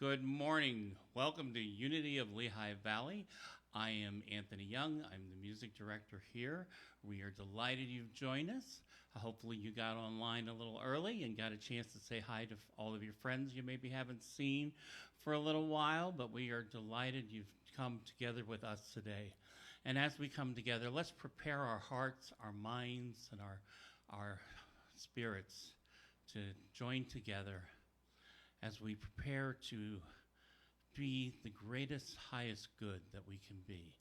Good morning. Welcome to Unity of Lehigh Valley. I am Anthony Young. I'm the music director here. We are delighted you've joined us. Hopefully you got online a little early and got a chance to say hi to all of your friends you maybe haven't seen for a little while, but we are delighted you've come together with us today. And as we come together, let's prepare our hearts, our minds, and our spirits to join together as we prepare to be the greatest, highest good that we can be.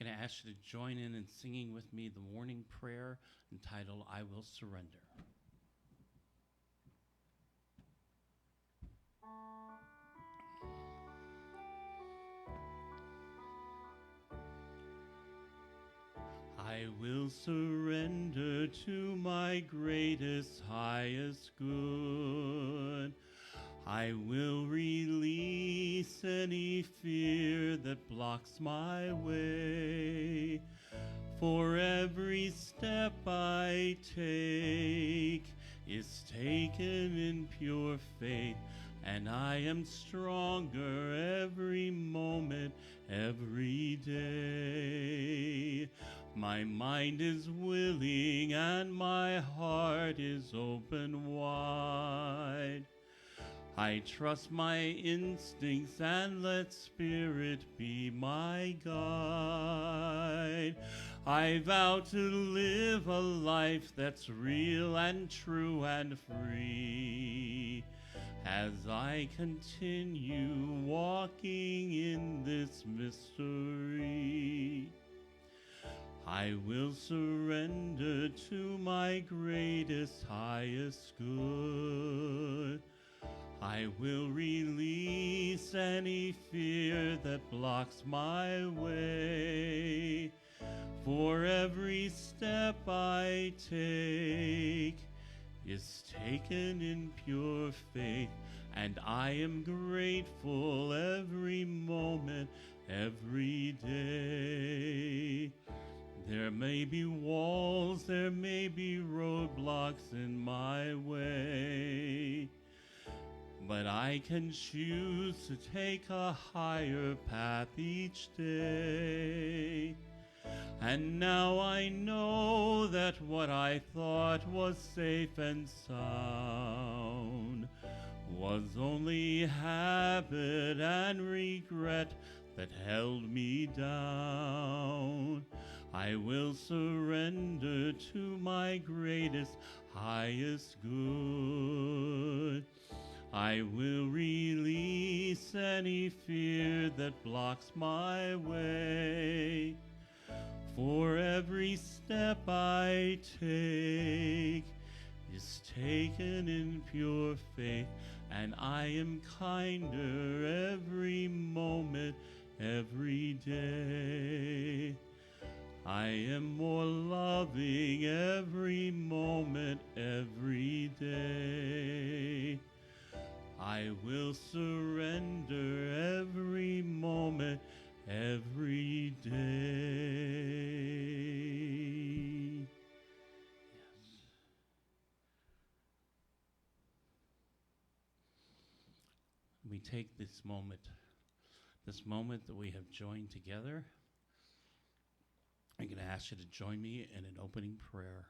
I'm going to ask you to join in singing with me the morning prayer entitled, I Will Surrender. I will surrender to my greatest, highest good. I will release any fear that blocks my way. For every step I take is taken in pure faith, and I am stronger every moment, every day. My mind is willing and my heart is open wide. I trust my instincts and let Spirit be my guide. I vow to live a life that's real and true and free as I continue walking in this mystery. I will surrender to my greatest, highest good. I will release any fear that blocks my way. For every step I take is taken in pure faith, and I am grateful every moment, every day. There may be walls, there may be roadblocks in my way, but I can choose to take a higher path each day. And now I know that what I thought was safe and sound was only habit and regret that held me down. I will surrender to my greatest, highest good. I will release any fear that blocks my way. For every step I take is taken in pure faith, and I am kinder every moment, every day. I am more loving every moment, every day. I will surrender every moment, every day. Yes. We take this moment that we have joined together. I'm going to ask you to join me in an opening prayer.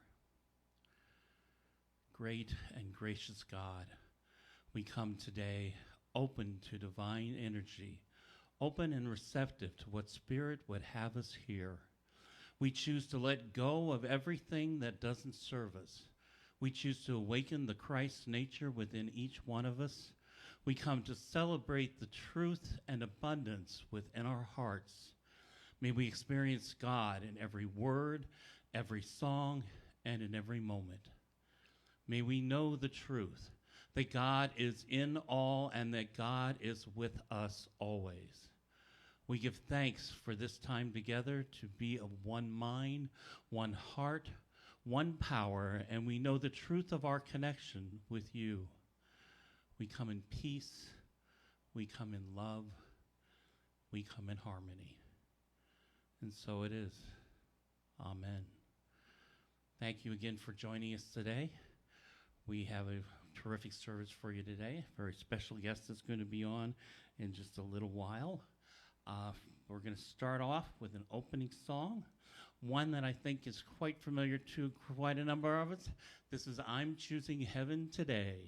Great and gracious God, we come today open to divine energy, open and receptive to what Spirit would have us hear. We choose to let go of everything that doesn't serve us. We choose to awaken the Christ nature within each one of us. We come to celebrate the truth and abundance within our hearts. May we experience God in every word, every song, and in every moment. May we know the truth, that God is in all and that God is with us always. We give thanks for this time together to be of one mind, one heart, one power, and we know the truth of our connection with you. We come in peace, we come in love, we come in harmony. And so it is. Amen. Thank you again for joining us today. We have a terrific service for you today. A very special guest that's going to be on in just a little while. We're going to start off with an opening song, one that I think is quite familiar to quite a number of us. This is I'm Choosing Heaven Today.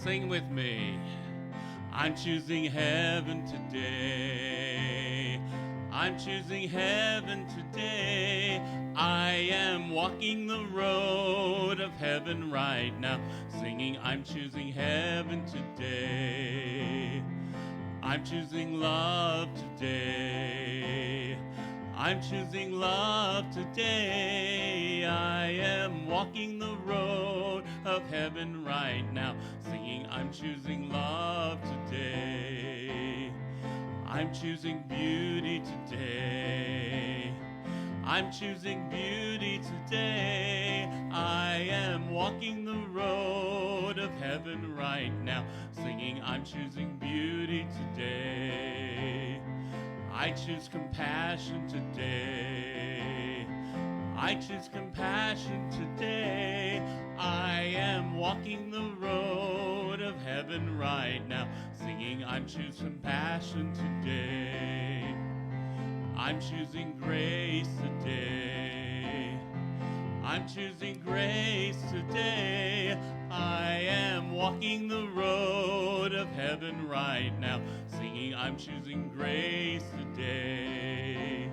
Sing with me. I'm choosing heaven today. I'm choosing heaven today. I am walking the road of heaven right now, singing I'm choosing heaven today. I'm choosing love today. I'm choosing love today. I am walking the road of heaven right now, singing I'm choosing love today. I'm choosing beauty today. I'm choosing beauty today. I am walking the road of heaven right now, singing I'm choosing beauty today. I choose compassion today. I choose compassion today. I am walking the road of heaven right now, singing I'm choosing compassion today. I'm choosing grace today. I'm choosing grace today. I am walking the road of heaven right now, singing I'm choosing grace today.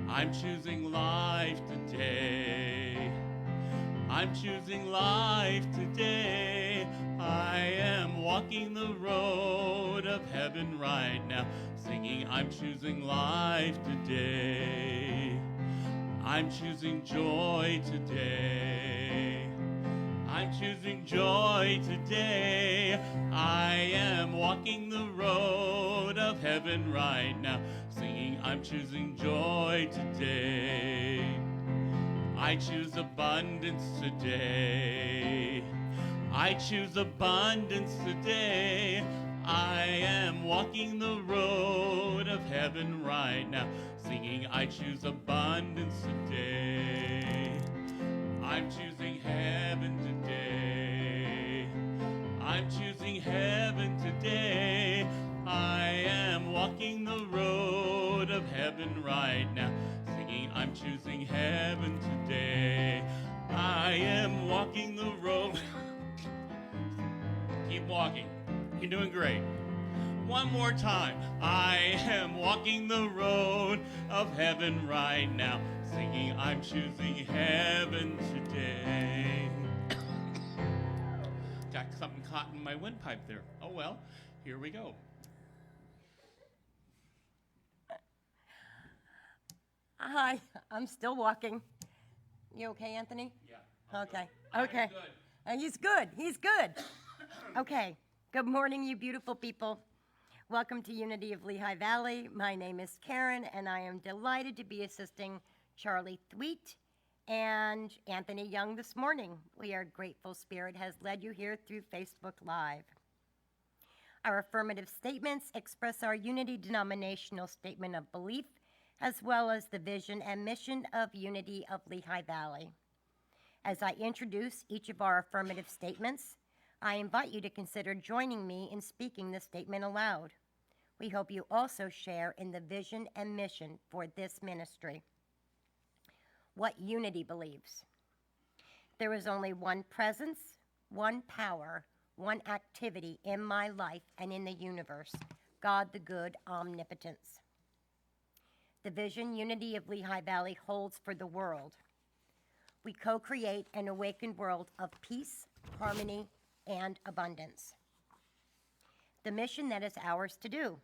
I'm choosing life today. I'm choosing life today. I am walking the road of heaven right now, singing I'm choosing life today. I'm choosing joy today. I'm choosing joy today. I am walking the road of heaven right now, singing I'm choosing joy today. I choose abundance today. I choose abundance today. I am walking the road of heaven right now, singing I choose abundance today. I'm choosing heaven today. I'm choosing heaven today. I am walking the road of heaven right now, singing I'm choosing heaven today. I am walking the road. Keep walking. You're doing great. One more time. I am walking the road of heaven right now, singing I'm choosing heaven today. Got something caught in my windpipe there. Oh well, here we go. Hi, I'm still walking. You okay, Anthony? Yeah. Okay. Good. Okay. He's good. He's good. Okay. Good morning, you beautiful people. Welcome to Unity of Lehigh Valley. My name is Karen, and I am delighted to be assisting Charley Thweatt and Anthony Young this morning. We are grateful Spirit has led you here through Facebook Live. Our affirmative statements express our Unity denominational statement of belief, as well as the vision and mission of Unity of Lehigh Valley. As I introduce each of our affirmative statements, I invite you to consider joining me in speaking the statement aloud. We hope you also share in the vision and mission for this ministry. What Unity believes. There is only one presence, one power, one activity in my life and in the universe, God the good omnipotence. The vision Unity of Lehigh Valley holds for the world. We co-create an awakened world of peace, harmony, and abundance. The mission that is ours to do.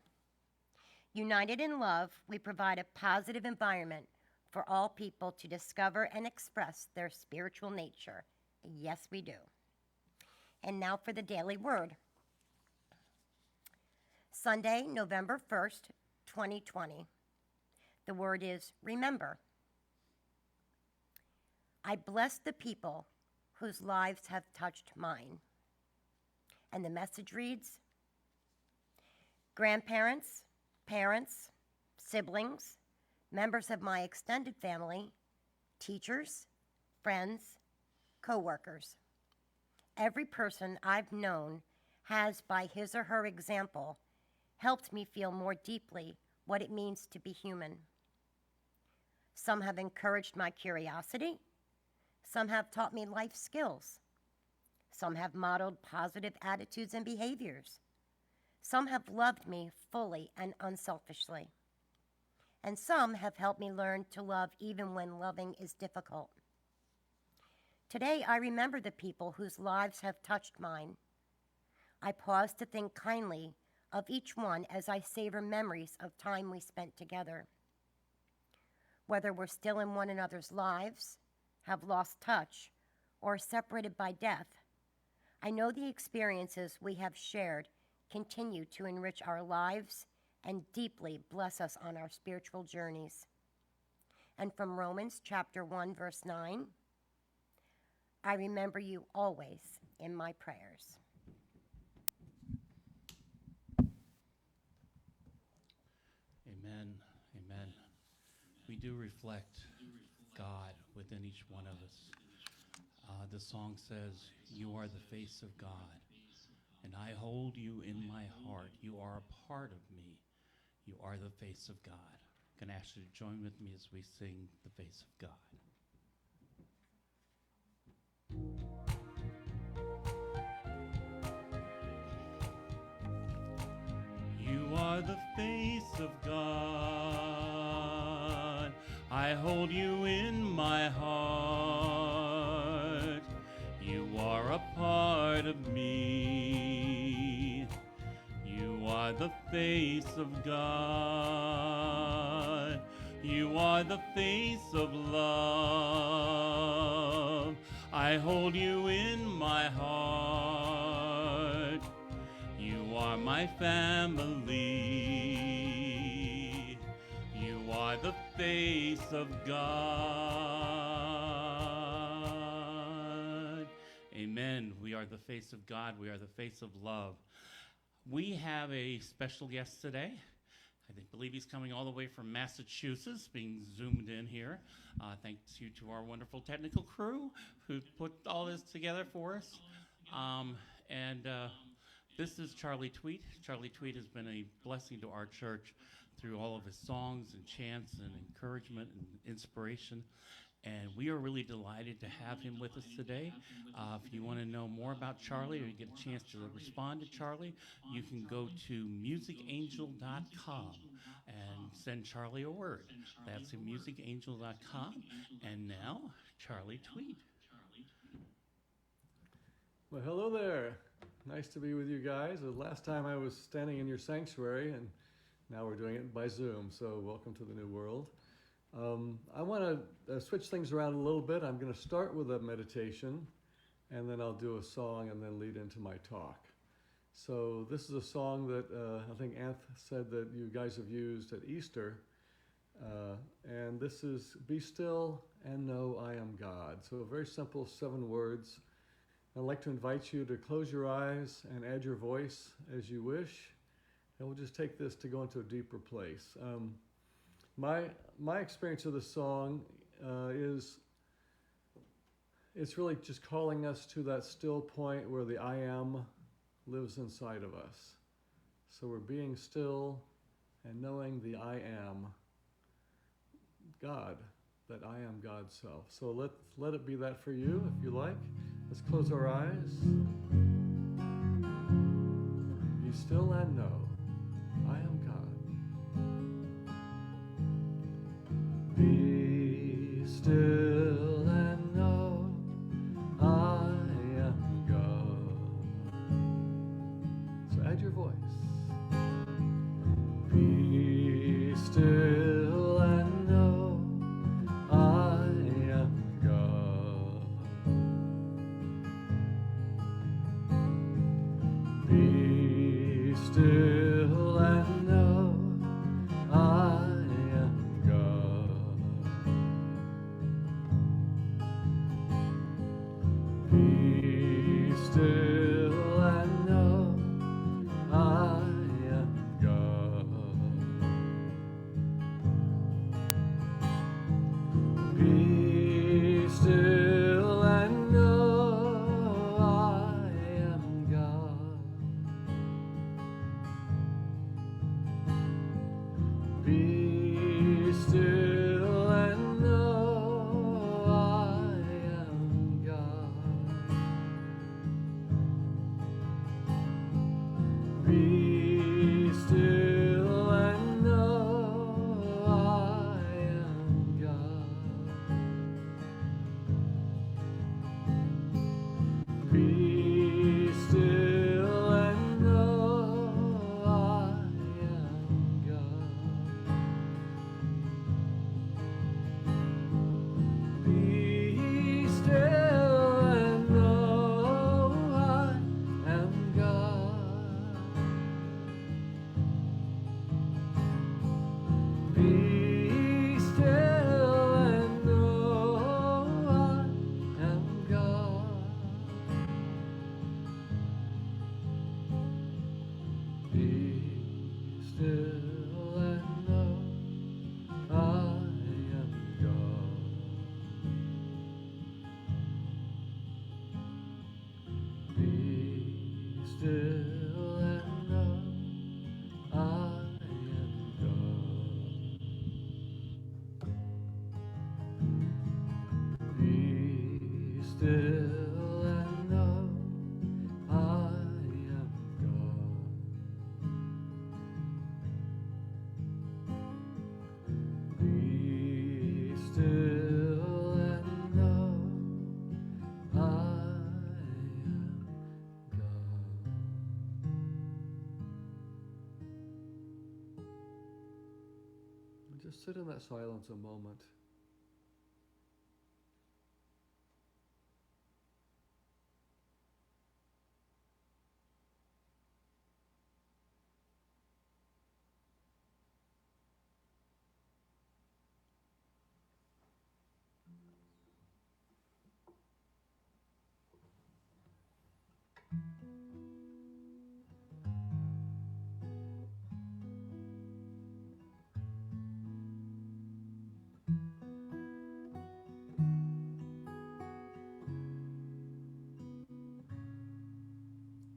United in love, we provide a positive environment for all people to discover and express their spiritual nature. Yes, we do. And now for the daily word. Sunday, November 1st, 2020. The word is remember. I bless the people whose lives have touched mine. And the message reads, grandparents, parents, siblings, members of my extended family, teachers, friends, co-workers. Every person I've known has, by his or her example, helped me feel more deeply what it means to be human. Some have encouraged my curiosity. Some have taught me life skills. Some have modeled positive attitudes and behaviors. Some have loved me fully and unselfishly. And some have helped me learn to love even when loving is difficult. Today, I remember the people whose lives have touched mine. I pause to think kindly of each one as I savor memories of time we spent together. Whether we're still in one another's lives, have lost touch, or separated by death, I know the experiences we have shared continue to enrich our lives and deeply bless us on our spiritual journeys. And from Romans chapter 1, verse 9, I remember you always in my prayers. Amen. Amen. We do reflect God within each one of us. The song says, you are the face of God, and I hold you in my heart. You are a part of me. You are the face of God. I'm going to ask you to join with me as we sing the face of God. You are the face of God. I hold you in my heart. You are a part of me. You are the face of God. You are the face of love. I hold you in my heart. You are my family. You are the face of God. Amen. We are the face of God. We are the face of love. We have a special guest today. I believe he's coming all the way from Massachusetts, being zoomed in here. Thanks you to our wonderful technical crew who put all this together for us. This is Charley Thweatt. Charley Thweatt has been a blessing to our church through all of his songs and chants and encouragement and inspiration. And we are really delighted to have him with us today. If you want to know more about Charley or you get a chance to respond to Charley, you can go to musicangel.com and send Charley a word. That's at musicangel.com. And now, Charley Thweatt. Well, hello there. Nice to be with you guys. The last time I was standing in your sanctuary, and now we're doing it by Zoom, so welcome to the new world. I want to switch things around a little bit. I'm going to start with a meditation, and then I'll do a song and then lead into my talk. So this is a song that I think Anth said that you guys have used at Easter, and this is, be still and know I am God. So a very simple 7 words. I'd like to invite you to close your eyes and add your voice as you wish, and we'll just take this to go into a deeper place. My experience of the song is it's really just calling us to that still point where the I am lives inside of us. So we're being still and knowing the I am God, that I am God's self. So let it be that for you if you like. Let's close our eyes. Be still and know I am God. Be still and know I am God. So add your voice. Be still and know I am God. Be still and know still and know I am God. Be still and know I am God. Be still and know I am God. And just sit in that silence a moment.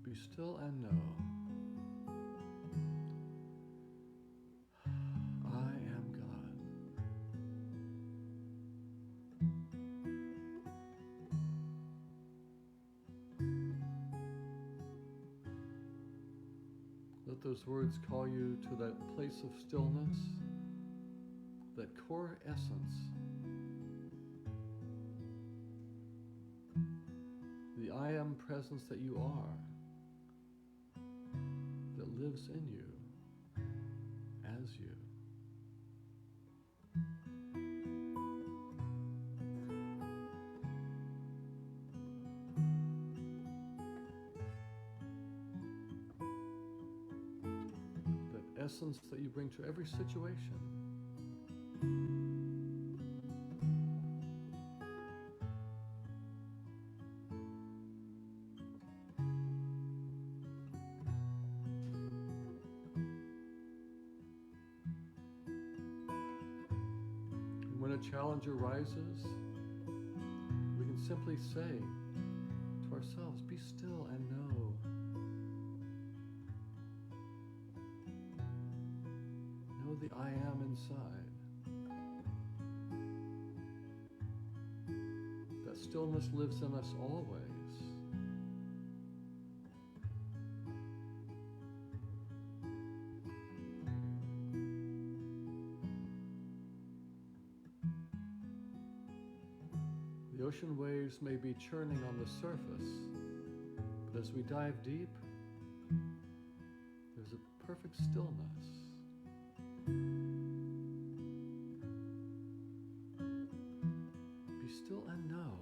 Be still and know I am God. Let those words call you to that place of stillness, that core essence, the I am presence that you are, that lives in you, as you. That essence that you bring to every situation. When a challenge arises, we can simply say to ourselves, be still and know. Know the I am inside. That stillness lives in us always. The ocean waves may be churning on the surface, but as we dive deep, there's a perfect stillness. Be still and know.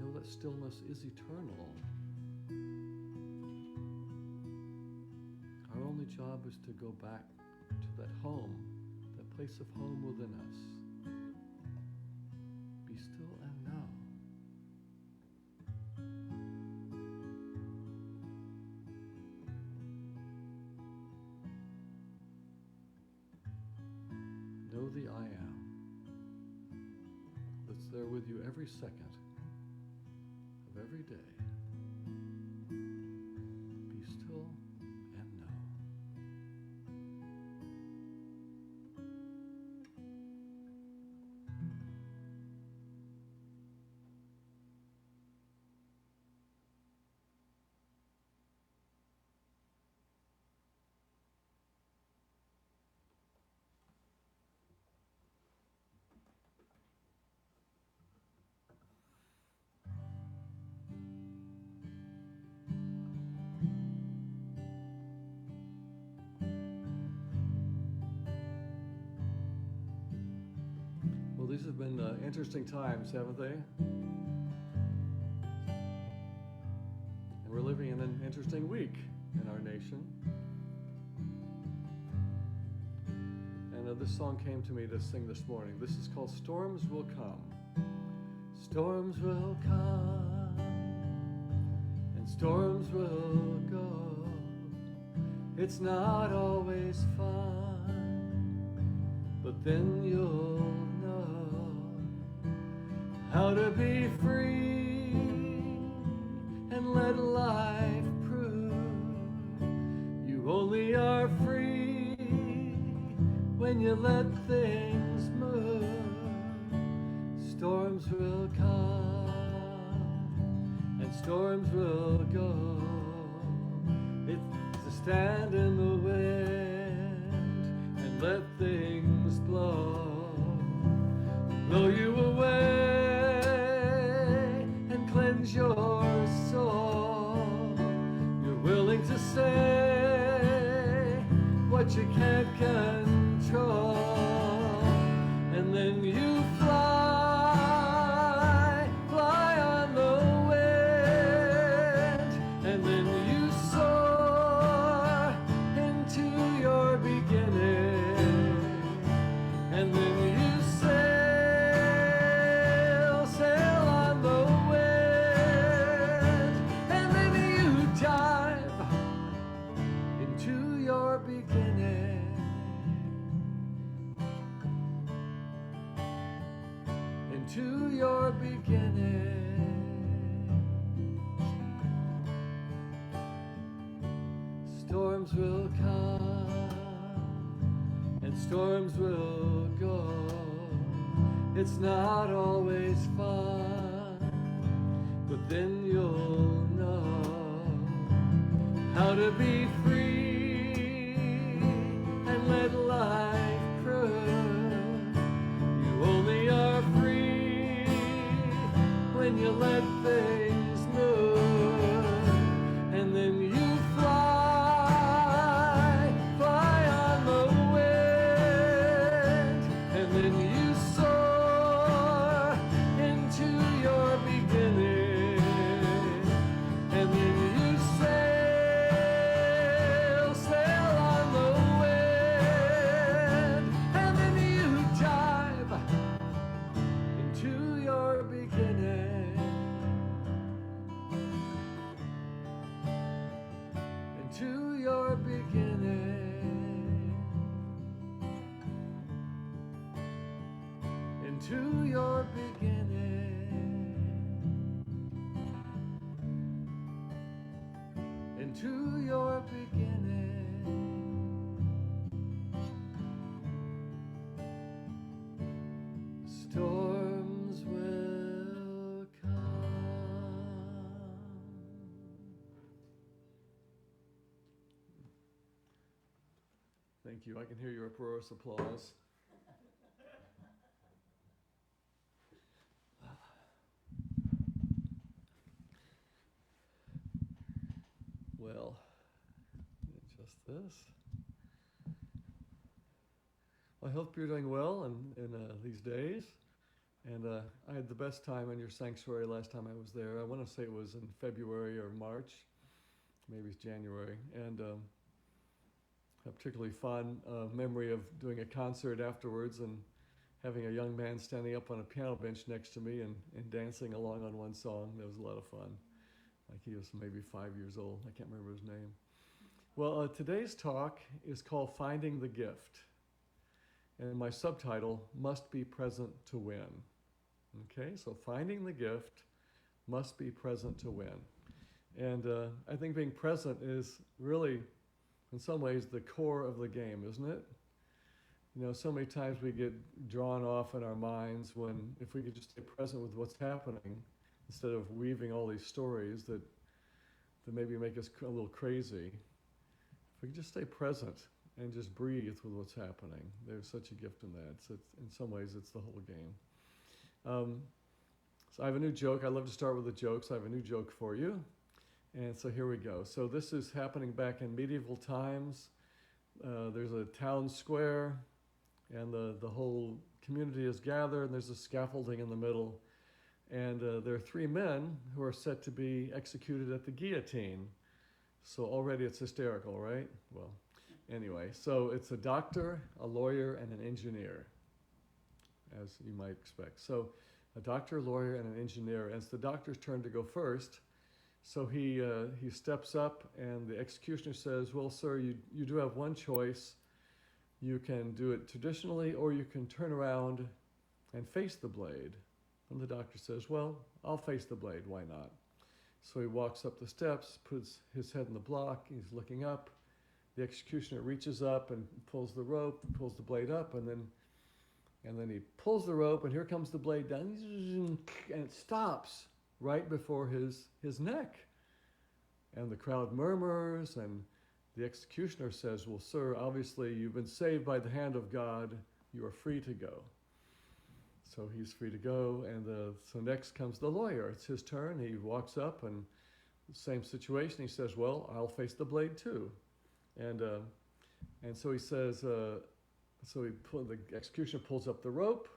Know that stillness is eternal. Our only job is to go back to that home, that place of home within us. Be still and know. Know the I am that's there with you every second of every day. Be still and know. Well, these have been interesting times, haven't they? And we're living in an interesting week in our nation. And this song came to me to sing this morning. This is called Storms Will Come. Storms will come and storms will go. It's not always fun, but then you'll know how to be free when you let things move, storms will come and storms will go. It's to stand in the wind and let things blow. Blow you away and cleanse your soul. You're willing to say what you can't control, and then you fly, fly on the wind, and then you soar into your beginning, and then you sail, sail on the wind, and then you dive into your beginning, into your beginning. Storms will come and storms will go. It's not always fun, but then you'll know how to be free and let life prove you only are free when you let things move, and then you fly, fly on the wind, and then you soar into your beginning, and then you sail, sail on the wind, and then you dive into your beginning, into your beginning, into your beginning, into your beginning. Storms will come. Thank you. I can hear your uproarious applause. Well, just this. I hope you're doing well in these days. And I had the best time in your sanctuary last time I was there. I want to say it was in February or March. Maybe it's January. And a particularly fond memory of doing a concert afterwards and having a young man standing up on a piano bench next to me and dancing along on one song. That was a lot of fun. Like he was maybe 5 years old. I can't remember his name. Well, today's talk is called Finding the Gift. And my subtitle, Must Be Present to Win. Okay, so finding the gift, must be present to win. And I think being present is really, in some ways, the core of the game, isn't it? You know, so many times we get drawn off in our minds when, if we could just stay present with what's happening, instead of weaving all these stories that maybe make us a little crazy, if we could just stay present and just breathe with what's happening. There's such a gift in that. So in some ways, it's the whole game. So I have a new joke. I love to start with the jokes. I have a new joke for you. And so here we go. So this is happening back in medieval times. There's a town square, and the whole community is gathered, and there's a scaffolding in the middle. And there are three men who are set to be executed at the guillotine. So already it's hysterical, right? Well, anyway, so it's a doctor, a lawyer, and an engineer, as you might expect. So a doctor, lawyer, and an engineer. And it's the doctor's turn to go first. So he steps up, and the executioner says, well, sir, you do have one choice. You can do it traditionally, or you can turn around and face the blade. And the doctor says, well, I'll face the blade. Why not? So he walks up the steps, puts his head in the block. He's looking up. the executioner reaches up and pulls the rope, pulls the blade up, and then he pulls the rope, and here comes the blade down, and it stops right before his neck. And the crowd murmurs, and the executioner says, "Well, sir, obviously you've been saved by the hand of God. You are free to go." So he's free to go, and so next comes the lawyer. It's his turn. He walks up, and same situation. He says, "Well, I'll face the blade too," and so he says, the executioner pulls up the rope,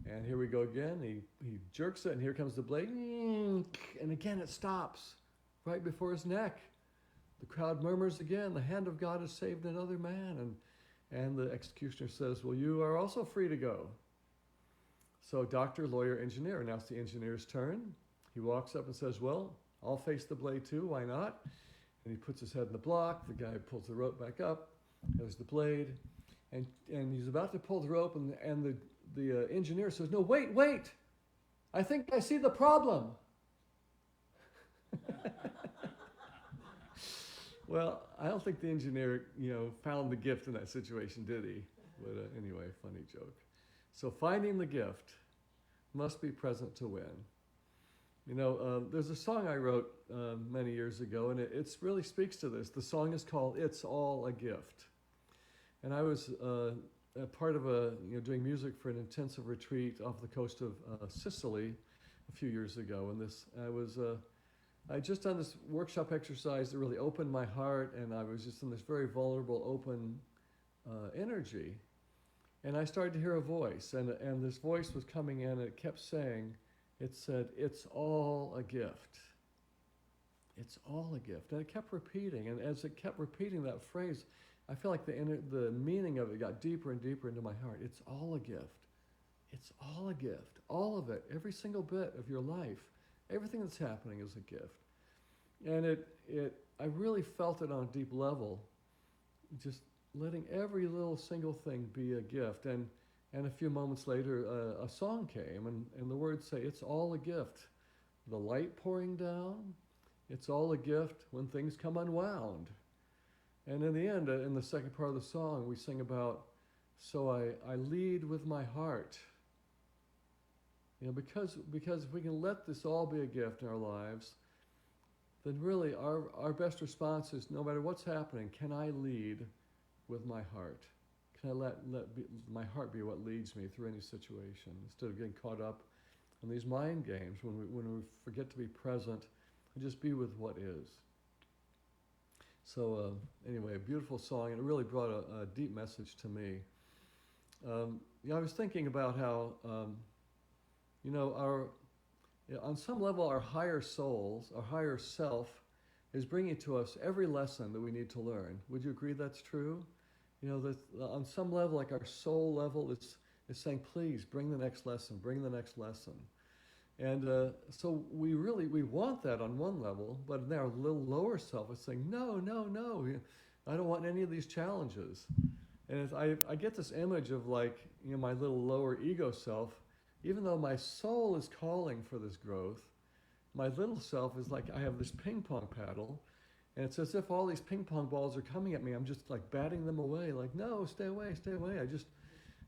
and here we go again. He jerks it, and here comes the blade, and again it stops right before his neck. The crowd murmurs again. The hand of God has saved another man, and the executioner says, "Well, you are also free to go." So doctor, lawyer, engineer. Now it's the engineer's turn. He walks up and says, "Well, I'll face the blade too. Why not?" And he puts his head in the block. The guy pulls the rope back up. There's the blade, and he's about to pull the rope, and the engineer says, "No, wait! I think I see the problem." Well, I don't think the engineer, found the gift in that situation, did he? But anyway, funny joke. So finding the gift must be present to win. There's a song I wrote many years ago, and it really speaks to this. The song is called "It's All a Gift." And I was a part of doing music for an intensive retreat off the coast of Sicily a few years ago. And I had just done this workshop exercise that really opened my heart, and I was just in this very vulnerable, open energy. And I started to hear a voice, and this voice was coming in, and it kept saying, it said, "It's all a gift. It's all a gift." And it kept repeating, and as it kept repeating that phrase, I feel like the meaning of it got deeper and deeper into my heart. It's all a gift. It's all a gift. All of it, every single bit of your life, everything that's happening is a gift. And I really felt it on a deep level, just letting every little single thing be a gift. And a few moments later, a song came, and the words say, "It's all a gift. The light pouring down, it's all a gift when things come unwound." And in the end, in the second part of the song, we sing about, "So I lead with my heart." Because if we can let this all be a gift in our lives, then really our best response is, no matter what's happening, can I lead with my heart? Can I let my heart be what leads me through any situation, instead of getting caught up in these mind games when we forget to be present and just be with what is. So anyway, a beautiful song, and it really brought a deep message to me. I was thinking about how on some level, our higher souls, our higher self, is bringing to us every lesson that we need to learn. Would you agree that's true? That on some level, like our soul level, is saying, "Please bring the next lesson, bring the next lesson." And so we want that on one level, but then our little lower self is saying, "No, I don't want any of these challenges." And I get this image of my little lower ego self. Even though my soul is calling for this growth, my little self is like I have this ping pong paddle, and it's as if all these ping pong balls are coming at me. I'm just batting them away, "No, stay away.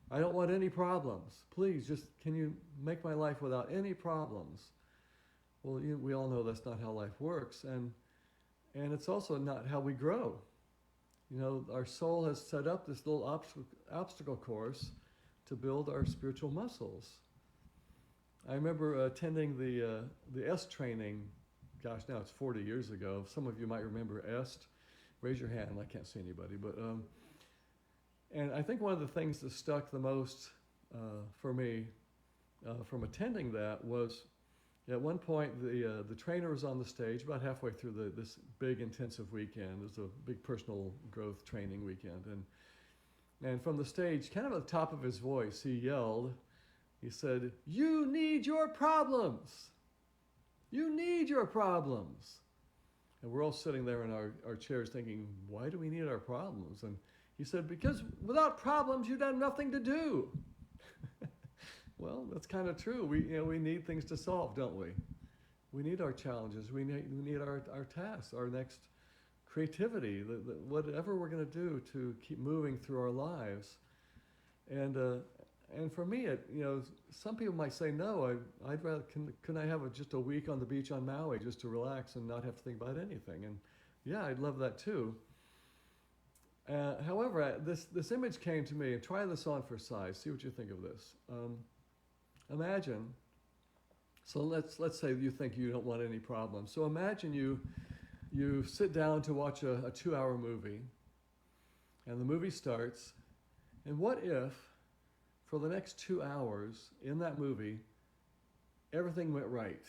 I don't want any problems. Please, can you make my life without any problems?" Well, we all know that's not how life works, and it's also not how we grow. Our soul has set up this little obstacle course to build our spiritual muscles. I remember attending the EST training. Gosh, now it's 40 years ago. Some of you might remember EST. Raise your hand. I can't see anybody. But and I think one of the things that stuck the most for me from attending that was, at one point the trainer was on the stage about halfway through this big intensive weekend. It was a big personal growth training weekend, and from the stage, kind of at the top of his voice, he yelled. He said, "You need your problems. You need your problems." And we're all sitting there in our chairs thinking, why do we need our problems? And he said, "Because without problems, you'd have nothing to do." Well, that's kind of true. We need things to solve, don't we? We need our challenges. We need our tasks, our next creativity, whatever we're going to do to keep moving through our lives. And for me, some people might say, no, I'd rather, couldn't I have just a week on the beach on Maui just to relax and not have to think about anything? And yeah, I'd love that too. However, this image came to me, and try this on for size. See what you think of this. Imagine, so let's say you think you don't want any problems. So imagine you sit down to watch a 2-hour movie, and the movie starts, and what if, for the next 2 hours in that movie, everything went right?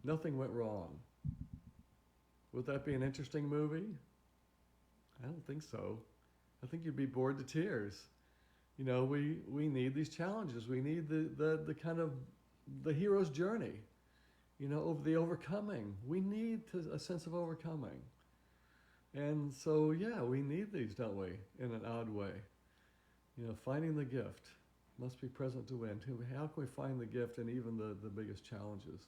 Nothing went wrong. Would that be an interesting movie? I don't think so. I think you'd be bored to tears. We need these challenges. We need the kind of the hero's journey, over the overcoming. We need a sense of overcoming. And so, yeah, we need these, don't we, in an odd way. Finding the gift must be present to win. How can we find the gift in even the biggest challenges?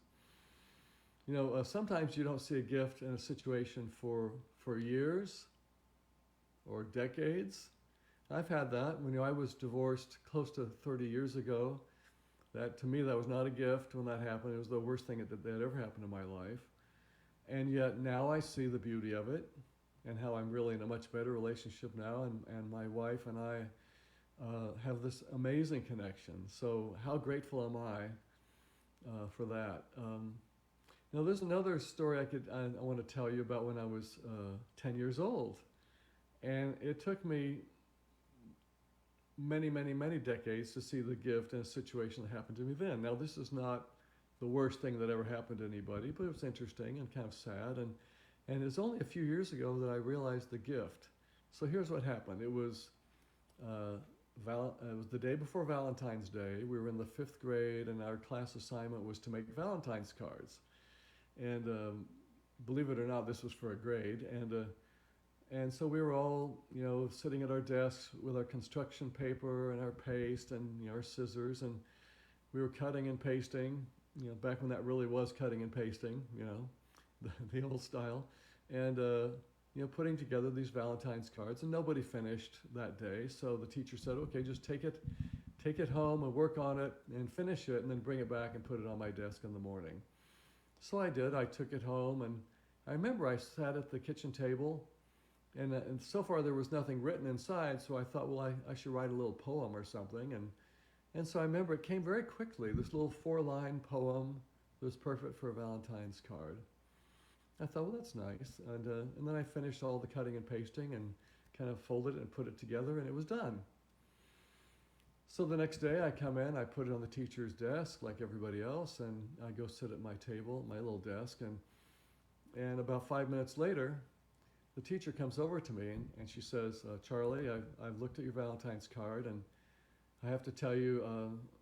Sometimes you don't see a gift in a situation for years or decades. I've had that. When I was divorced close to 30 years ago, that to me that was not a gift when that happened. It was the worst thing that ever happened in my life. And yet now I see the beauty of it and how I'm really in a much better relationship now, and my wife and I have this amazing connection. So how grateful am I for that? Now there's another story I want to tell you about when I was 10 years old. And it took me many, many, many decades to see the gift in a situation that happened to me then. Now this is not the worst thing that ever happened to anybody, but it was interesting and kind of sad. And it's only a few years ago that I realized the gift. So here's what happened. It was the day before Valentine's Day. We were in the 5th grade, and our class assignment was to make Valentine's cards. And believe it or not, this was for a grade. And so we were all, sitting at our desks with our construction paper and our paste and our scissors, and we were cutting and pasting. Back when that really was cutting and pasting, the old style, and putting together these Valentine's cards. And nobody finished that day, so the teacher said, "Okay, just take it home and work on it and finish it, and then bring it back and put it on my desk in the morning." So I did. I took it home, and I remember I sat at the kitchen table, and so far there was nothing written inside, so I thought, well, I should write a little poem or something, and so I remember it came very quickly, this little 4-line poem that was perfect for a Valentine's card. I thought, well, that's nice, and then I finished all the cutting and pasting and kind of folded it and put it together, and it was done. So the next day I come in, I put it on the teacher's desk like everybody else, and I go sit at my table, my little desk, and about 5 minutes later, the teacher comes over to me and she says, "Charlie, I've looked at your Valentine's card, and I have to tell you,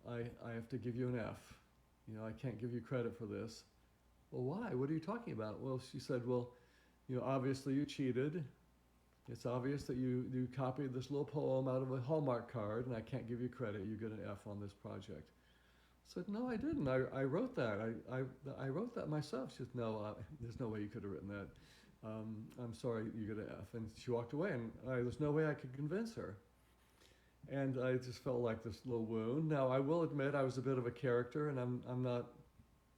I have to give you an F. I can't give you credit for this." "Well, why? What are you talking about?" Well, she said, "Well, obviously you cheated. It's obvious that you copied this little poem out of a Hallmark card, and I can't give you credit. You get an F on this project." I said, "No, I didn't. I wrote that. I wrote that myself." She said, "No, there's no way you could have written that. I'm sorry, you get an F." And she walked away, and there's no way I could convince her. And I just felt like this little wound. Now, I will admit I was a bit of a character, and I'm not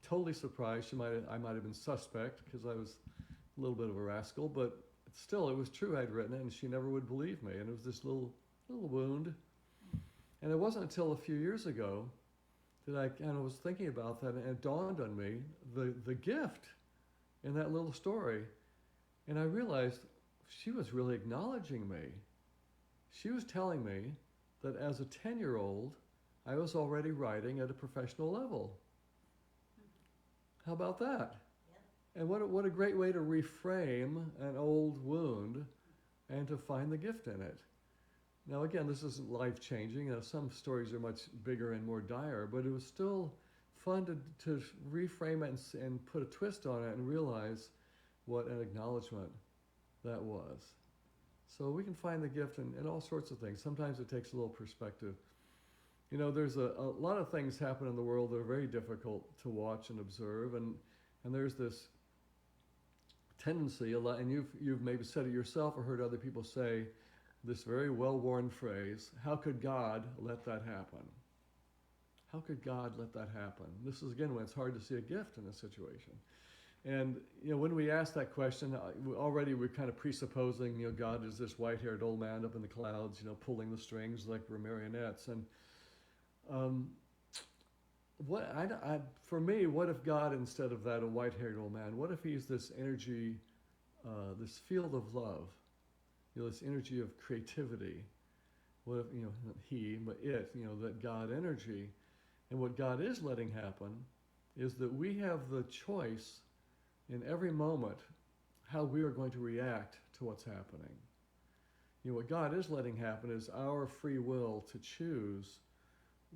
totally surprised. I might have been suspect because I was a little bit of a rascal, but still, it was true I'd written it, and she never would believe me. And it was this little wound. And it wasn't until a few years ago that I kind of was thinking about that, and it dawned on me the gift in that little story. And I realized she was really acknowledging me. She was telling me that as a 10-year-old, I was already writing at a professional level. How about that? Yeah. And what a great way to reframe an old wound and to find the gift in it. Now again, this isn't life-changing. Some stories are much bigger and more dire, but it was still fun to reframe it and put a twist on it and realize what an acknowledgement that was. So we can find the gift in all sorts of things. Sometimes it takes a little perspective. There's a lot of things happen in the world that are very difficult to watch and observe, and there's this tendency a lot, and you've maybe said it yourself or heard other people say this very well-worn phrase, how could God let that happen? How could God let that happen? This is, again, when it's hard to see a gift in a situation. And, when we ask that question, already we're kind of presupposing, God is this white-haired old man up in the clouds, pulling the strings like we're marionettes. And for me, what if God, instead of that, a white-haired old man, what if he's this energy, this field of love, this energy of creativity? What if, not he, but it, that God energy. And what God is letting happen is that we have the choice in every moment how we are going to react to what's happening. What God is letting happen is our free will to choose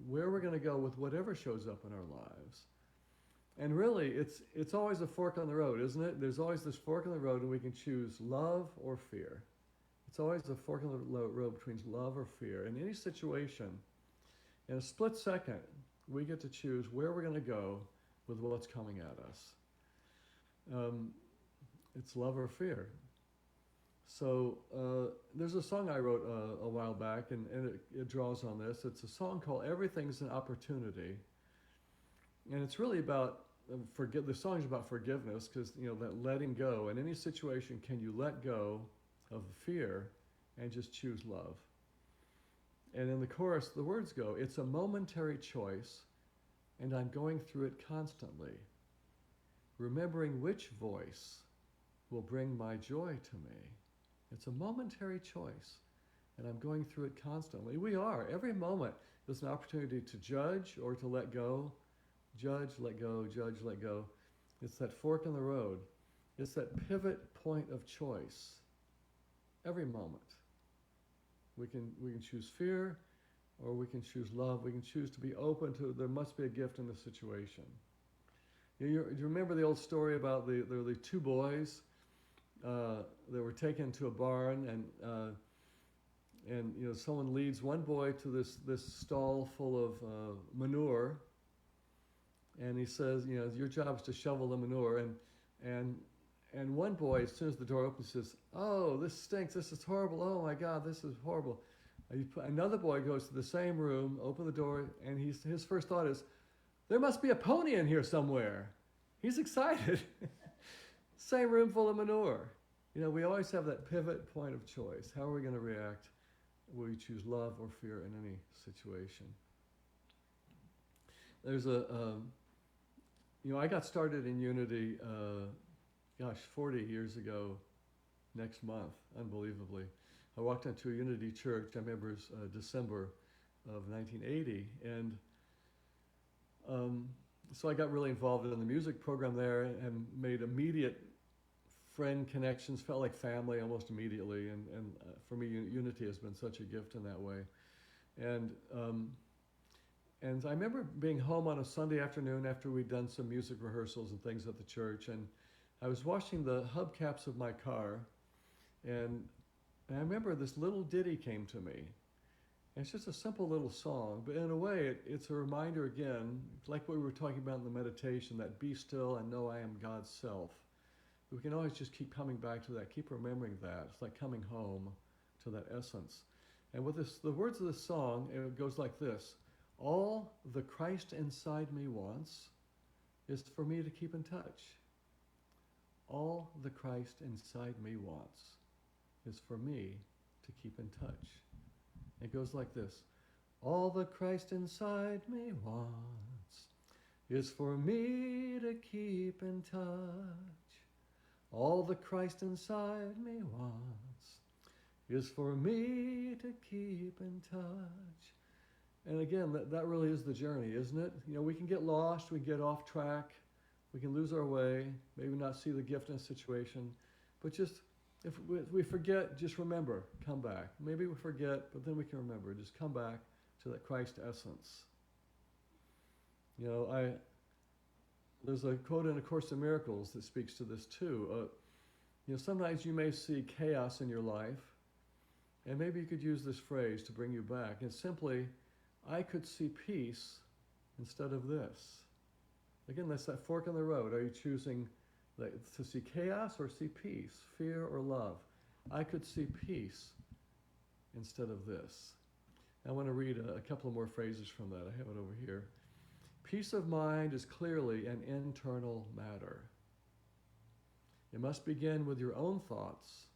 where we're going to go with whatever shows up in our lives. And really, it's always a fork on the road, isn't it? There's always this fork on the road, and we can choose love or fear. It's always a fork on the road between love or fear. In any situation, in a split second, we get to choose where we're going to go with what's coming at us. It's love or fear. So there's a song I wrote a while back, and it draws on this. It's a song called Everything's an Opportunity. And it's really about, the song's about forgiveness, because, that letting go. In any situation, can you let go of the fear and just choose love? And in the chorus, the words go, it's a momentary choice, and I'm going through it constantly, remembering which voice will bring my joy to me. It's a momentary choice, and I'm going through it constantly. We are. Every moment is an opportunity to judge or to let go. Judge, let go, judge, let go. It's that fork in the road. It's that pivot point of choice. Every moment. We can choose fear, or we can choose love. We can choose to be open to, there must be a gift in the situation. Do you remember the old story about there were the two boys that were taken to a barn, and someone leads one boy to this stall full of manure, and he says, your job is to shovel the manure, and one boy, as soon as the door opens, says, oh, this stinks, this is horrible, oh my God, this is horrible. Another boy goes to the same room, open the door, and his first thought is, there must be a pony in here somewhere. He's excited. Same room full of manure. We always have that pivot point of choice. How are we going to react? Will we choose love or fear in any situation? There's I got started in Unity, 40 years ago next month, unbelievably. I walked into a Unity church, I remember it was December of 1980, and so I got really involved in the music program there and made immediate friend connections, felt like family almost immediately, and for me, Unity has been such a gift in that way. And I remember being home on a Sunday afternoon after we'd done some music rehearsals and things at the church, and I was washing the hubcaps of my car, and I remember this little ditty came to me. And it's just a simple little song, but in a way, it's a reminder again, like what we were talking about in the meditation, that be still and know I am God's self. We can always just keep coming back to that, keep remembering that. It's like coming home to that essence. And with the words of this song, it goes like this: all the Christ inside me wants is for me to keep in touch. All the Christ inside me wants is for me to keep in touch. It goes like this: all the Christ inside me wants is for me to keep in touch. All the Christ inside me wants is for me to keep in touch. And again, that really is the journey, isn't it? We can get lost, we get off track, we can lose our way, maybe not see the gift in a situation, but just if we forget, just remember, come back. Maybe we forget, but then we can remember. Just come back to that Christ essence. There's a quote in A Course in Miracles that speaks to this too. Sometimes you may see chaos in your life, and maybe you could use this phrase to bring you back. It's simply, I could see peace instead of this. Again, that's that fork in the road. Are you choosing To see chaos or see peace, fear or love. I could see peace instead of this. I want to read a couple of more phrases from that. I have it over here. Peace of mind is clearly an internal matter. It must begin with your own thoughts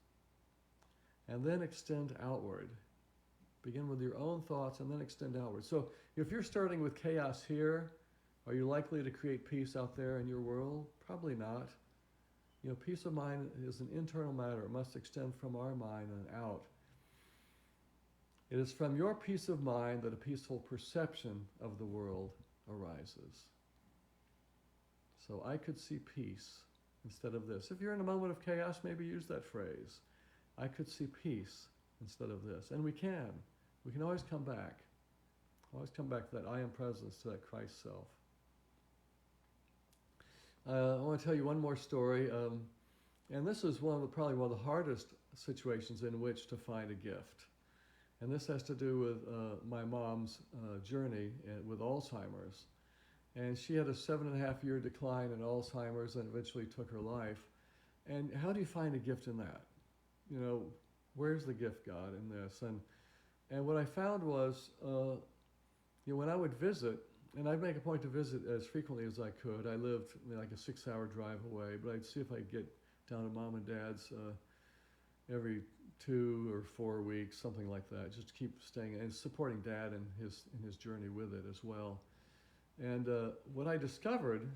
and then extend outward. Begin with your own thoughts and then extend outward. So if you're starting with chaos here, are you likely to create peace out there in your world? Probably not. You know, peace of mind is an internal matter. It must extend from our mind and out. It is from your peace of mind that a peaceful perception of the world arises. So I could see peace instead of this. If you're in a moment of chaos, maybe use that phrase. I could see peace instead of this. And we can. We can always come back. Always come back to that I am presence, to that Christ self. I want to tell you one more story. And this is probably one of the hardest situations in which to find a gift. And this has to do with my mom's journey with Alzheimer's. And she had a 7.5-year decline in Alzheimer's and eventually took her life. And how do you find a gift in that? You know, where's the gift, God, in this? And what I found was, when I would visit, and I'd make a point to visit as frequently as I could. I lived like a 6-hour drive away, but I'd see if I could get down to Mom and Dad's every 2 or 4 weeks, something like that, just to keep staying and supporting Dad in his journey with it as well. And what I discovered,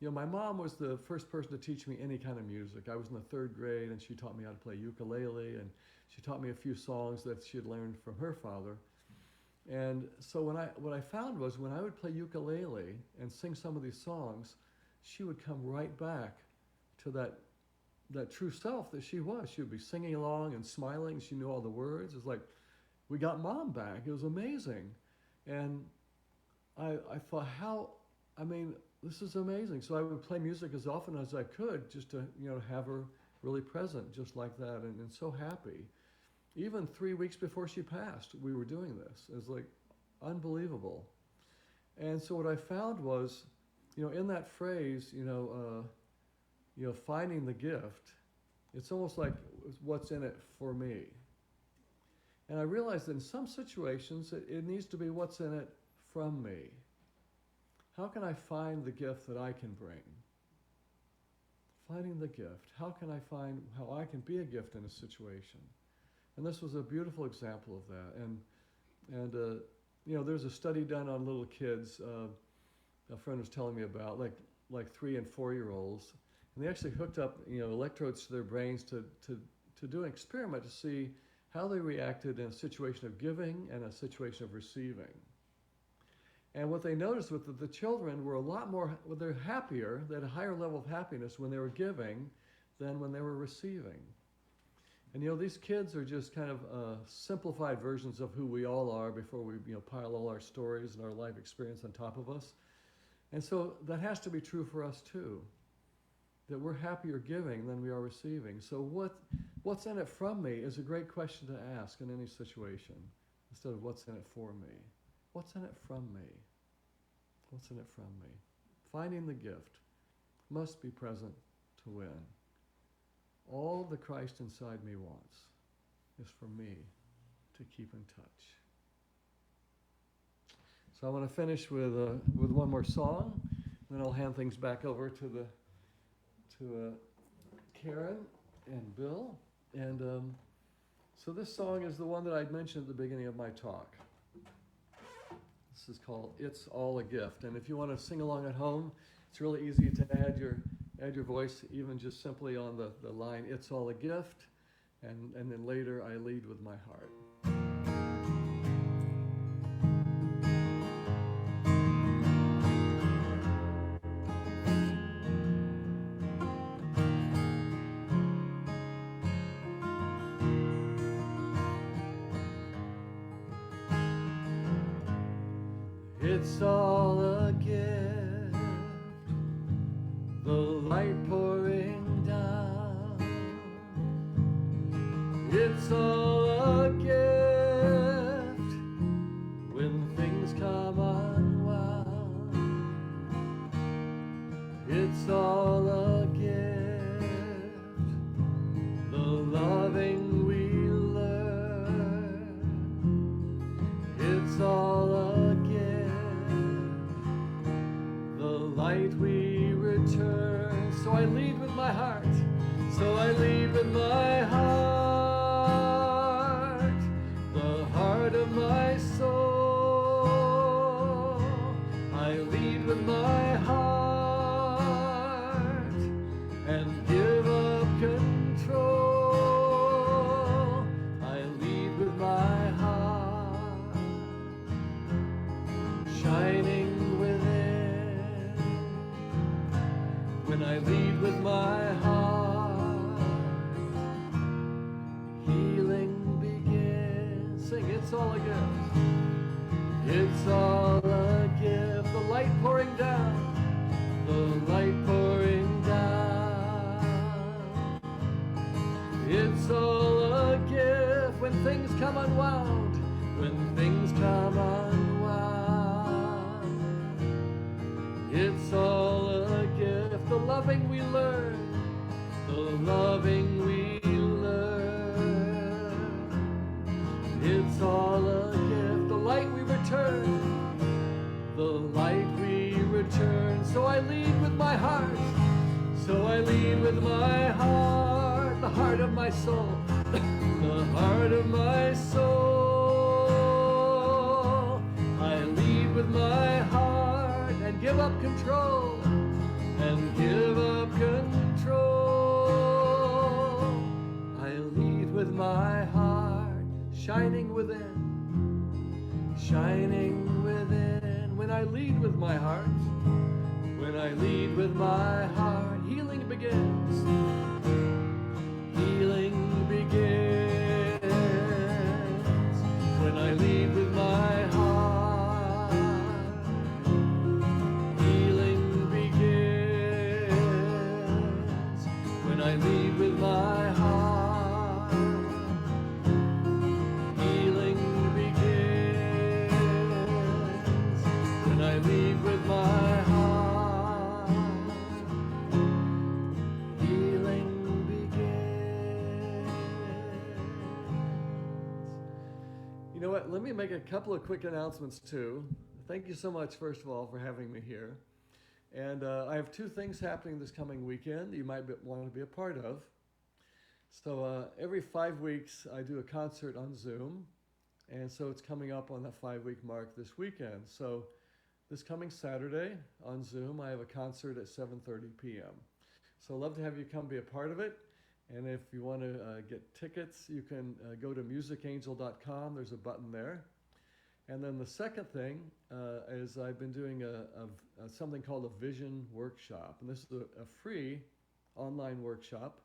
my mom was the first person to teach me any kind of music. I was in the 3rd grade, and she taught me how to play ukulele, and she taught me a few songs that she had learned from her father. And so what I found was when I would play ukulele and sing some of these songs, she would come right back to that true self that she was. She would be singing along and smiling. She knew all the words. It was like, we got Mom back. It was amazing. And I thought, this is amazing. So I would play music as often as I could just to, have her really present just like that and so happy. Even 3 weeks before she passed, we were doing this. It was like unbelievable. And so what I found was, in that phrase, finding the gift, it's almost like what's in it for me. And I realized that in some situations, it needs to be what's in it from me. How can I find the gift that I can bring? Finding the gift. How can I find how I can be a gift in a situation? And this was a beautiful example of that. And there's a study done on little kids. A friend was telling me about, like 3 and 4-year-olds, and they actually hooked up, electrodes to their brains to do an experiment to see how they reacted in a situation of giving and a situation of receiving. And what they noticed was that the children were a lot more, they're happier, they had a higher level of happiness when they were giving than when they were receiving. And these kids are just kind of simplified versions of who we all are before we pile all our stories and our life experience on top of us. And so that has to be true for us too, that we're happier giving than we are receiving. So what's in it from me is a great question to ask in any situation, instead of what's in it for me. What's in it from me? What's in it from me? Finding the gift must be present to win. All the Christ inside me wants is for me to keep in touch. So I want to finish with one more song, then I'll hand things back over to Karen and Bill. And so this song is the one that I'd mentioned at the beginning of my talk. This is called "It's All a Gift," and if you want to sing along at home, it's really easy to add your voice, even just simply on the line, "It's all a gift," and then later, "I lead with my heart." It's all a gift, the light pouring down. It's all a gift when things come unwound. It's all a gift light we return. So I lead with my heart. So I lead with my heart, the heart of my soul. I lead with my heart and give up control. I lead with my heart, shining within. When I lead with my heart, healing begins. Sing, it's all a gift. It's all a gift. The light pouring down. The light pouring down. It's all a gift when things come unwound. When things come unwound. It's all a gift. The loving we learn. The loving we learn. It's all a gift. The light we return. The light we return. So I lead with my heart. So I lead with my heart. The heart of my soul. The heart of my soul. I lead with my heart and give up control. And give up control. I lead with my heart, shining within, shining within. When I lead with my heart, when I lead with my heart, healing begins. Healing begins. When I lead with my heart, healing begins. When I lead with my heart, healing begins. When I lead with my heart, healing begins. You know what? Let me make a couple of quick announcements too. Thank you so much, first of all, for having me here. And I have two things happening this coming weekend that you might want to be a part of. So every 5 weeks, I do a concert on Zoom. And so it's coming up on that 5-week mark this weekend. So this coming Saturday on Zoom, I have a concert at 7:30 p.m. So I'd love to have you come be a part of it. And if you want to get tickets, you can go to musicangel.com. There's a button there. And then the second thing is I've been doing something called a vision workshop. And this is a free online workshop.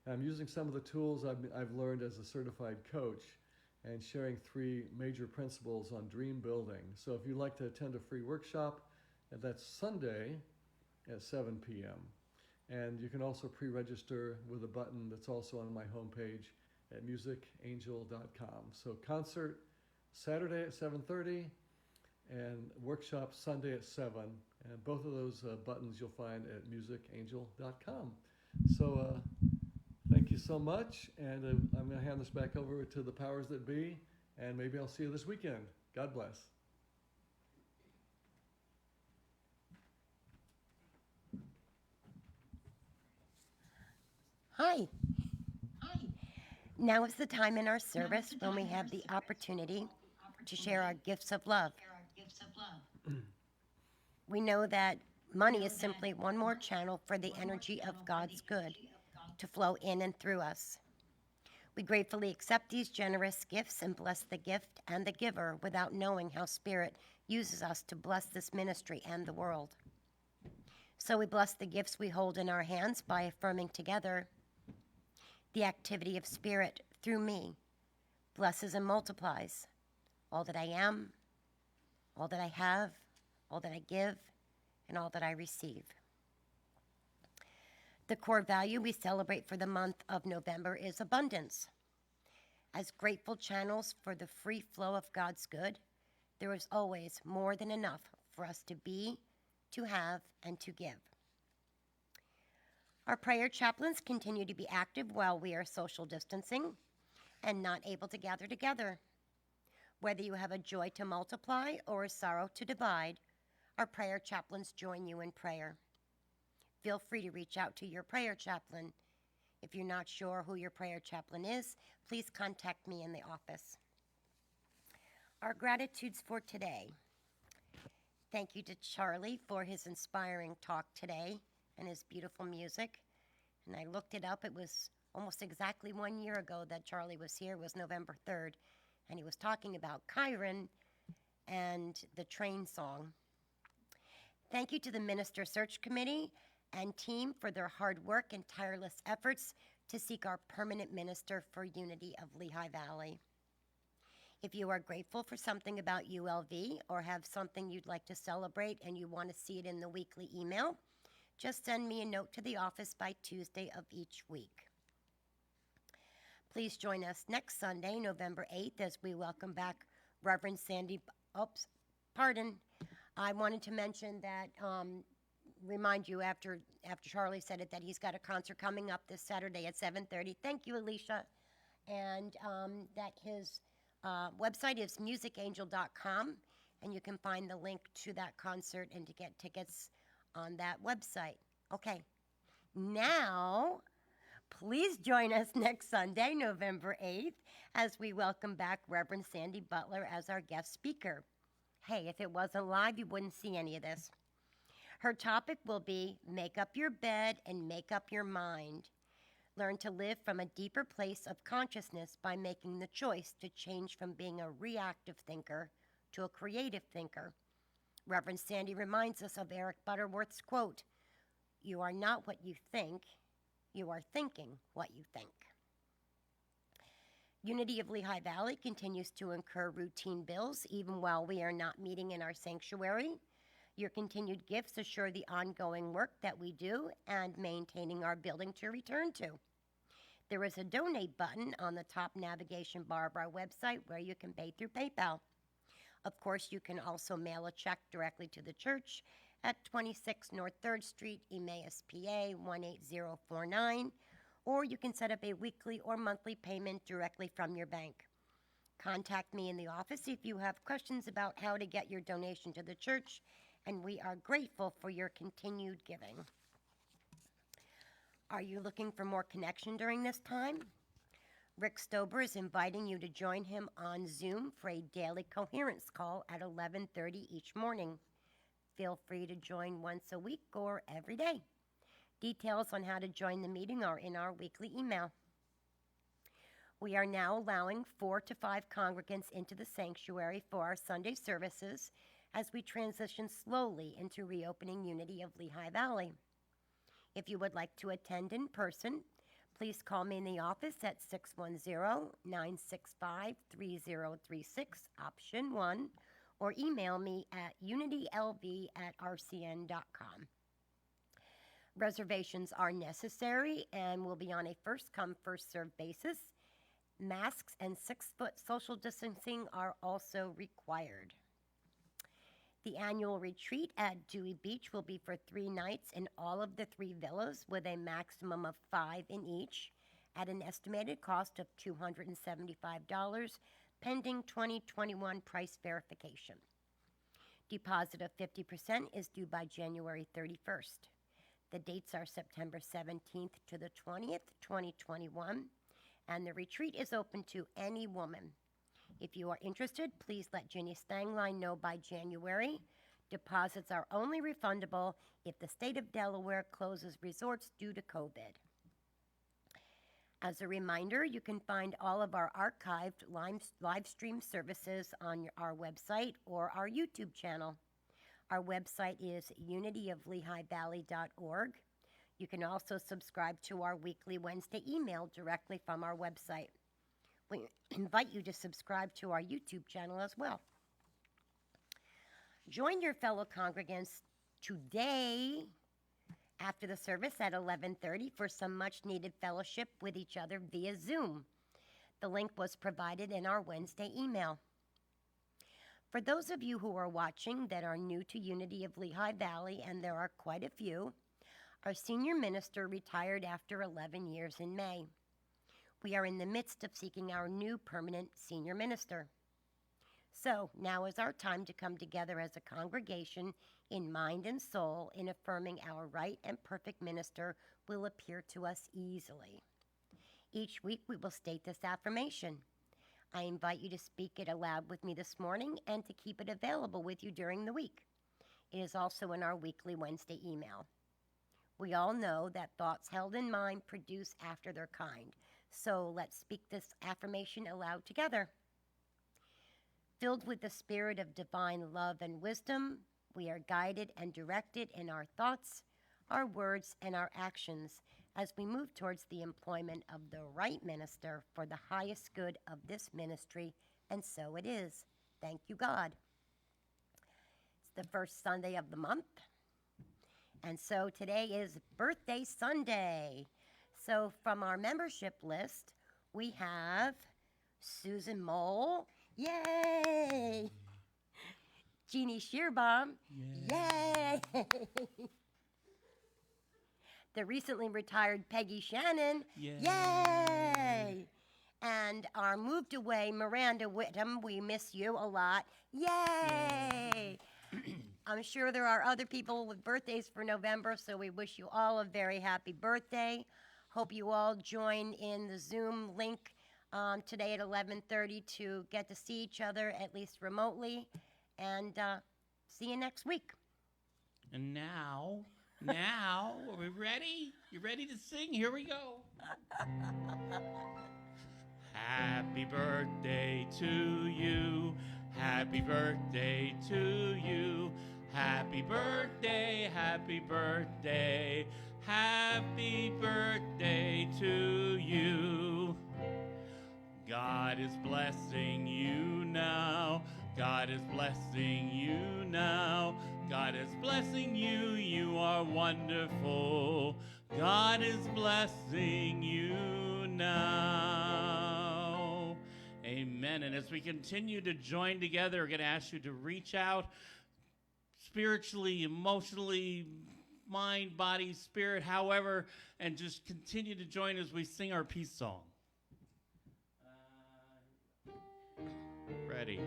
And I'm using some of the tools I've learned as a certified coach and sharing 3 major principles on dream building. So if you'd like to attend a free workshop, that's Sunday at 7 p.m. And you can also pre-register with a button that's also on my homepage at musicangel.com. So concert Saturday at 7:30 and workshop Sunday at 7. And both of those buttons you'll find at musicangel.com. So thank you so much. And I'm going to hand this back over to the powers that be. And maybe I'll see you this weekend. God bless. Hi. Now is the time in our service when we have the opportunity to share our gifts of love. We know that money is simply one more channel for the energy of God's good to flow in and through us. We gratefully accept these generous gifts and bless the gift and the giver without knowing how Spirit uses us to bless this ministry and the world. So we bless the gifts we hold in our hands by affirming together, the activity of Spirit through me blesses and multiplies all that I am, all that I have, all that I give, and all that I receive. The core value we celebrate for the month of November is abundance. As grateful channels for the free flow of God's good, there is always more than enough for us to be, to have, and to give. Our prayer chaplains continue to be active while we are social distancing and not able to gather together. Whether you have a joy to multiply or a sorrow to divide, our prayer chaplains join you in prayer. Feel free to reach out to your prayer chaplain. If you're not sure who your prayer chaplain is, please contact me in the office. Our gratitudes for today. Thank you to Charley for his inspiring talk today and his beautiful music. And I looked it up. It was almost exactly 1 year ago that Charley was here. It was November 3rd. And he was talking about Chiron and the train song. Thank you to the Minister Search Committee and team for their hard work and tireless efforts to seek our permanent minister for Unity of Lehigh Valley. If you are grateful for something about ULV or have something you'd like to celebrate and you want to see it in the weekly email, just send me a note to the office by Tuesday of each week. Please join us next Sunday, November 8th, as we welcome back Reverend Sandy. I wanted to mention that, remind you after Charley said it, that he's got a concert coming up this Saturday at 7:30. Thank you, Alicia. And that his website is musicangel.com, and you can find the link to that concert and to get tickets on that website. Okay, now please join us next Sunday, November 8th, as we welcome back Reverend Sandy Butler as our guest speaker. Hey, if it wasn't live, you wouldn't see any of this. Her topic will be Make Up Your Bed and Make Up Your Mind. Learn to live from a deeper place of consciousness by making the choice to change from being a reactive thinker to a creative thinker. Reverend Sandy reminds us of Eric Butterworth's quote, "You are not what you think, you are thinking what you think." Unity of Lehigh Valley continues to incur routine bills even while we are not meeting in our sanctuary. Your continued gifts assure the ongoing work that we do and maintaining our building to return to. There is a donate button on the top navigation bar of our website where you can pay through PayPal. Of course, you can also mail a check directly to the church at 26 North 3rd Street, Emmaus, PA 18049, or you can set up a weekly or monthly payment directly from your bank. Contact me in the office if you have questions about how to get your donation to the church, and we are grateful for your continued giving. Are you looking for more connection during this time? Rick Stober is inviting you to join him on Zoom for a daily coherence call at 11:30 each morning. Feel free to join once a week or every day. Details on how to join the meeting are in our weekly email. We are now allowing 4 to 5 congregants into the sanctuary for our Sunday services as we transition slowly into reopening Unity of Lehigh Valley. If you would like to attend in person, please call me in the office at 610-965-3036, option 1, or email me at unitylv@rcn.com. Reservations are necessary and will be on a first-come, first-served basis. Masks and 6-foot social distancing are also required. The annual retreat at Dewey Beach will be for 3 nights in all of the 3 villas with a maximum of 5 in each at an estimated cost of $275, pending 2021 price verification. Deposit of 50% is due by January 31st. The dates are September 17th to the 20th, 2021, and the retreat is open to any woman. If you are interested, please let Ginny Stangline know by January. Deposits are only refundable if the state of Delaware closes resorts due to COVID. As a reminder, you can find all of our archived live stream services on our website or our YouTube channel. Our website is unityoflehighvalley.org. You can also subscribe to our weekly Wednesday email directly from our website. We invite you to subscribe to our YouTube channel as well. Join your fellow congregants today after the service at 11:30 for some much-needed fellowship with each other via Zoom. The link was provided in our Wednesday email. For those of you who are watching that are new to Unity of Lehigh Valley, and there are quite a few, our senior minister retired after 11 years in May. We are in the midst of seeking our new permanent senior minister. So now is our time to come together as a congregation in mind and soul in affirming our right and perfect minister will appear to us easily. Each week we will state this affirmation. I invite you to speak it aloud with me this morning and to keep it available with you during the week. It is also in our weekly Wednesday email. We all know that thoughts held in mind produce after their kind. So let's speak this affirmation aloud together. Filled with the spirit of divine love and wisdom, we are guided and directed in our thoughts, our words, and our actions as we move towards the employment of the right minister for the highest good of this ministry, and so it is. Thank you, God. It's the first Sunday of the month, and so today is Birthday Sunday. So from our membership list, we have Susan Mole. Yay! Jeannie Shearbaum. Yay! The recently retired Peggy Shannon. Yay! And our moved away Miranda Whittam. We miss you a lot. Yay! I'm sure there are other people with birthdays for November, so we wish you all a very happy birthday. Hope you all join in the Zoom link today at 11:30 to get to see each other, at least remotely, and see you next week. And now, are we ready? You ready to sing? Here we go. Happy birthday to you. Happy birthday to you. Happy birthday, happy birthday. Happy birthday to you. God is blessing you now. God is blessing you now. God is blessing you. You are wonderful. God is blessing you now. Amen. And as we continue to join together, we're going to ask you to reach out spiritually, emotionally, mind, body, spirit, however, and just continue to join as we sing our peace song. Ready.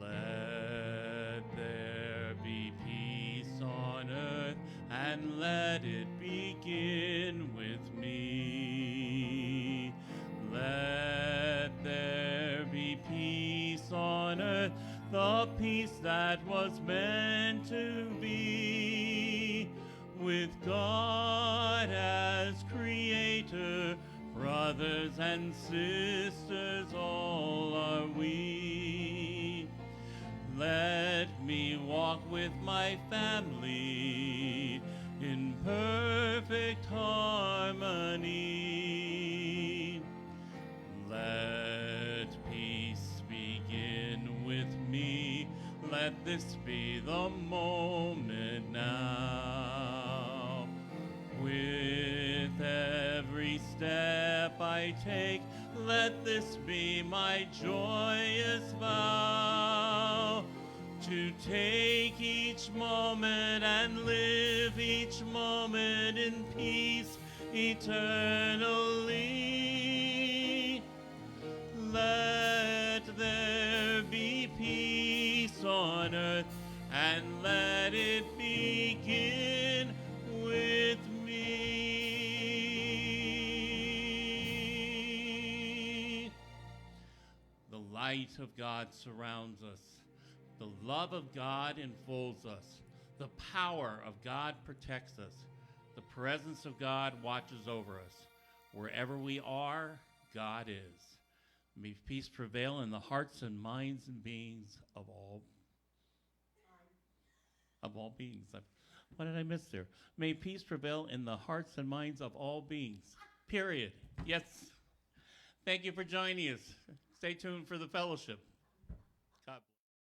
Let there be peace on earth, and let it begin with me. Let there be peace on earth, the peace that was meant to be. With God as creator, brothers and sisters all are we. Let me walk with my family in perfect harmony. Let peace begin with me. Let this be the moment now. With every step I take, let this be my joyous vow. To take each moment and live each moment in peace eternally. Let there be peace on earth, and let it begin with me. The light of God surrounds us. The love of God enfolds us. The power of God protects us. The presence of God watches over us. Wherever we are, God is. May peace prevail in the hearts and minds and beings of all beings. What did I miss there? May peace prevail in the hearts and minds of all beings. Period. Yes. Thank you for joining us. Stay tuned for the fellowship.